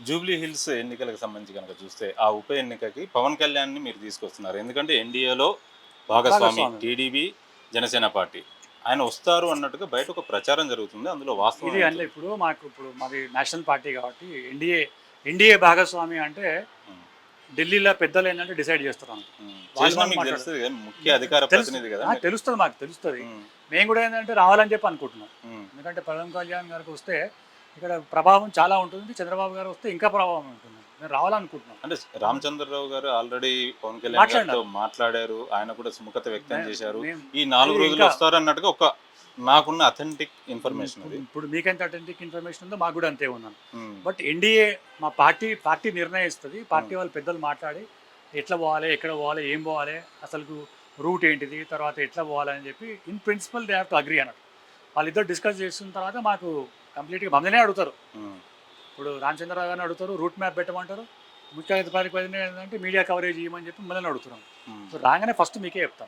Jubilee hills ఎన్నికలకు సంబంధించి కనుక చూస్తే ఆ ఉప ఎన్నికకి పవన్ కళ్యాణ్ని మీరు తీసుకొస్తున్నారు. ఎందుకంటే ఎన్డీఏలో భాగస్వామి భాగస్వామ్యం. TDP, Janasena party. ఆయన వస్తారు అన్నట్టుగా బయట ఒక ప్రచారం జరుగుతుంది. అందులో వాస్తవం ఇది అంటే ఎంత? ఇప్పుడు మాది నేషనల్ పార్టీ కాబట్టి ఎన్డీఏ భాగస్వామి అంటే హ్మ్. ఢిల్లీలో పెద్దలు ఏంటంటే డిసైడ్ చేస్తారు అన్నమాట. హ్మ్. వాళ్ళు చేసినా వాళ్ళు మీకు మాట్లాడరు. తెలుస్తది కదా! ముఖ్య అధికార ప్రతినిధి కదా మీరు. తెలుస్తుంది, మాకు తెలుస్తుంది. హ్మ్. మేము కూడా ఏంటంటే రావాలని చెప్పి అనుకుంటున్నాం. హ్మ్. ఎందుకంటే పవన్ కళ్యాణ్ గారికి వస్తే ఇక్కడ ప్రభావం చాలా ఉంటుంది. చంద్రబాబు గారు వస్తే ఇంకా ప్రభావం ఉంటుంది. మేము రావాలనుకుంటున్నాం. అంటే రామచంద్రరావు గారు ఆల్రెడీ పవన్ కళ్యాణ్ గారితో మాట్లాడినారు. మాట్లాడారు. ఆయన కూడా సుముఖత వ్యక్తం మే- చేశారు. మేము ఈ 4 ఇది రోజుల్లో ఇంకా వస్తారన్నట్టుగా ఒక నాకున్న అథెంటిక్ ఇన్ఫర్మేషన్ ఇప్పుడు అది. ఇప్పుడు మీకెంత అథెంటిక్ ఇన్ఫర్మేషన్ ఉందో మాకు కూడా అంతే ఉన్నాను. హ్మ్. బట్ ఎన్డీఏ మా పార్టీ నిర్ణయిస్తుంది. పార్టీ హ్మ్. వాళ్ళు పెద్దలు మాట్లాడి ఎట్లా పోవాలి, ఎక్కడ పోవాలి, ఏం పోవాలి, అసలు రూట్ ఏంటిది, తర్వాత ఎట్లా పోవాలి అని చెప్పి in principle they have to agree అన్నట్టు. వాళ్ళిద్దరు డిస్కస్ చేసిన తర్వాత మాకు కంప్లీట్గా మమ్మల్నే అడుగుతారు. హ్మ్. ఇప్పుడు రామచంద్రరావు గారిని అడుగుతారు, రూట్ మ్యాప్ పెట్టమంటారు. ముఖ్య అధికారికి ఏంటంటే మీడియా కవరేజ్ ఇవ్వమని చెప్పి మమ్మల్ని అడుగుతున్నాం. హ్మ్. సో రాగానే ఫస్ట్ మీకే చెప్తాం.